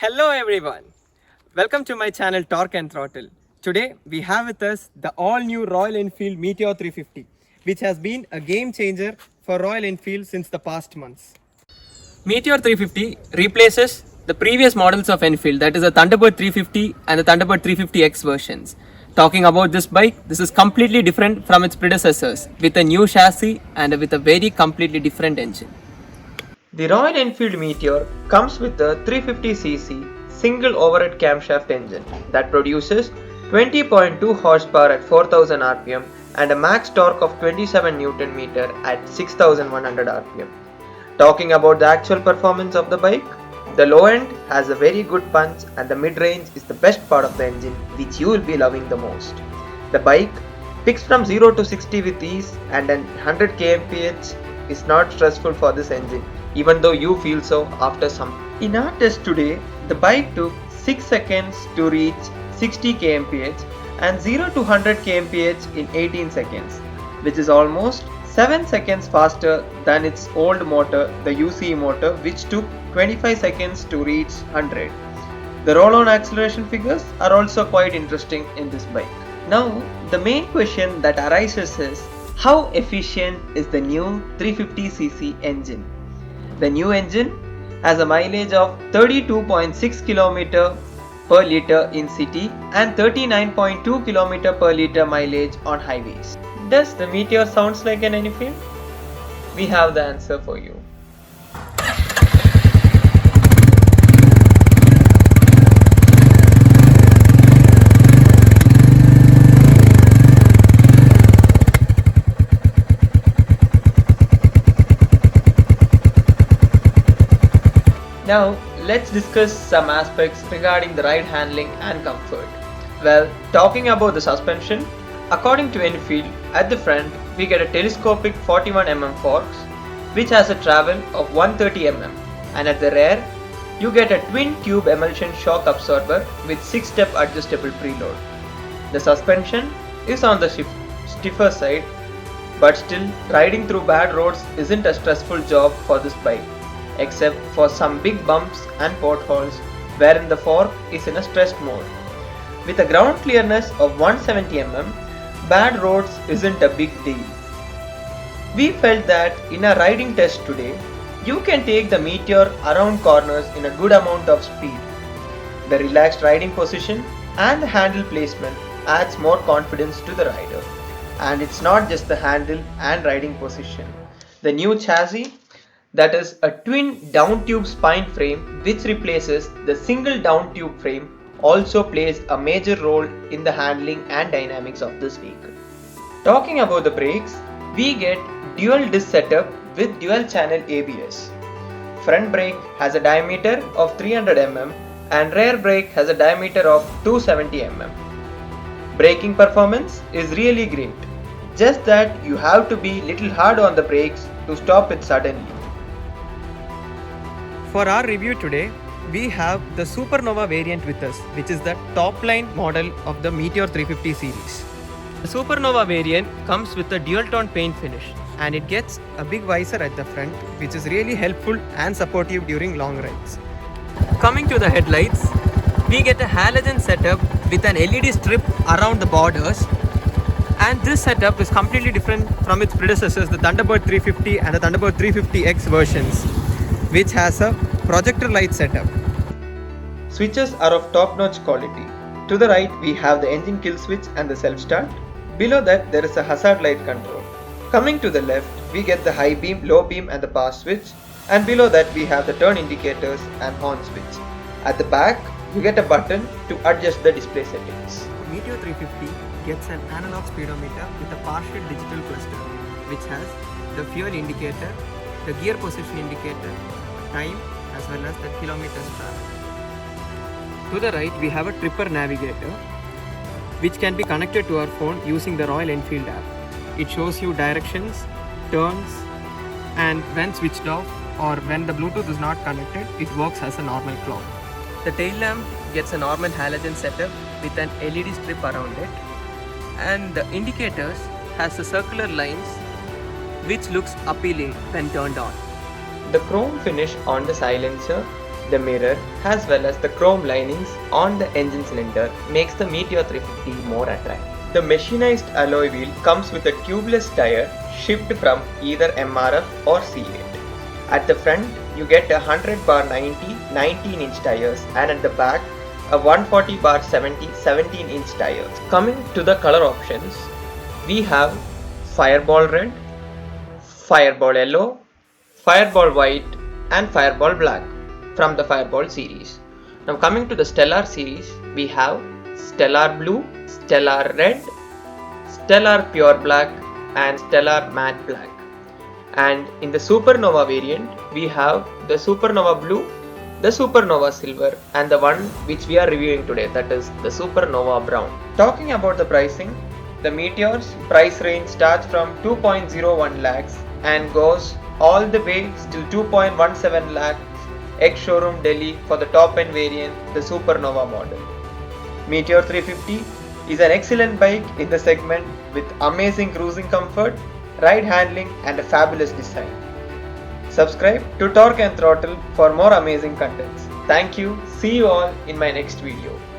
Hello everyone, welcome to my channel Torque and Throttle. Today we have with us the all new Royal Enfield Meteor 350, which has been a game changer for Royal Enfield since the past months. Meteor 350 replaces the previous models of Enfield, that is the Thunderbird 350 and the Thunderbird 350X versions. Talking about this bike, this is completely different from its predecessors with a new chassis and with a very completely different engine. The Royal Enfield Meteor comes with a 350cc single overhead camshaft engine that produces 20.2 horsepower at 4000 rpm and a max torque of 27 Nm at 6100 rpm. Talking about the actual performance of the bike, the low end has a very good punch and the mid range is the best part of the engine, which you will be loving the most. The bike picks from 0 to 60 with ease, and an 100 kmph is not stressful for this engine, even though you feel so after some. In our test today, the bike took 6 seconds to reach 60 kmph and 0 to 100 kmph in 18 seconds, which is almost 7 seconds faster than its old motor, the UCE motor, which took 25 seconds to reach 100. The roll-on acceleration figures are also quite interesting in this bike. Now, the main question that arises is, how efficient is the new 350cc engine? The new engine has a mileage of 32.6 km per liter in city and 39.2 km per liter mileage on highways. Does the Meteor sounds like an Enfield? We have the answer for you. Now, let's discuss some aspects regarding the ride handling and comfort. Well, talking about the suspension, according to Enfield, at the front we get a telescopic 41mm forks which has a travel of 130mm, and at the rear you get a twin tube emulsion shock absorber with 6-step adjustable preload. The suspension is on the stiffer side, but still riding through bad roads isn't a stressful job for this bike, except for some big bumps and potholes wherein the fork is in a stressed mode. With a ground clearness of 170mm, bad roads isn't a big deal. We felt that in a riding test today, you can take the Meteor around corners in a good amount of speed. The relaxed riding position and the handle placement adds more confidence to the rider. And it's not just the handle and riding position. The new chassis, that is a twin down tube spine frame which replaces the single down tube frame, also plays a major role in the handling and dynamics of this vehicle. Talking about the brakes, we get dual disc setup with dual channel ABS. Front brake has a diameter of 300mm and rear brake has a diameter of 270mm. Braking performance is really great, just that you have to be little hard on the brakes to stop it suddenly. For our review today, we have the Supernova variant with us, which is the top line model of the Meteor 350 series. The Supernova variant comes with a dual tone paint finish, and it gets a big visor at the front, which is really helpful and supportive during long rides. Coming to the headlights, we get a halogen setup with an LED strip around the borders, and this setup is completely different from its predecessors, the Thunderbird 350 and the Thunderbird 350X versions, which has a projector light setup. Switches are of top-notch quality. To the right we have the engine kill switch and the self-start. Below that there is a hazard light control. Coming to the left we get the high beam, low beam and the pass switch, and below that we have the turn indicators and horn switch. At the back you get a button to adjust the display settings. Meteor 350 gets an analog speedometer with a partial digital cluster, which has the fuel indicator, the gear position indicator, time as well as the kilometers traveled. To the right we have a tripper navigator which can be connected to our phone using the Royal Enfield app. It shows you directions, turns, and when switched off or when the Bluetooth is not connected, it works as a normal clock. The tail lamp gets a normal halogen setup with an LED strip around it, and the indicators has the circular lines which looks appealing when turned on. The chrome finish on the silencer The mirror as well as the chrome linings on the engine cylinder makes the Meteor 350 more attractive. The machinized alloy wheel comes with a tubeless tire shipped from either MRF or C8. At the front, you get a 100/90 19-inch tires, and at the back, a 140/70 17-inch tires. Coming to the color options, we have Fireball Red, Fireball Yellow, Fireball White, and Fireball Black from the Fireball series. Now coming to the Stellar series, we have Stellar Blue, Stellar Red, Stellar Pure Black, and Stellar Matte Black. And in the Supernova variant, we have the Supernova Blue, the Supernova Silver, and the one which we are reviewing today, that is the Supernova Brown. Talking about the pricing, the Meteor's price range starts from 2.01 lakhs and goes all the way till 2.17 lakhs ex-showroom Delhi for the top-end variant, the Supernova model. Meteor 350 is an excellent bike in the segment with amazing cruising comfort, ride handling, and a fabulous design. Subscribe to Torque and Throttle for more amazing contents. Thank you. See you all in my next video.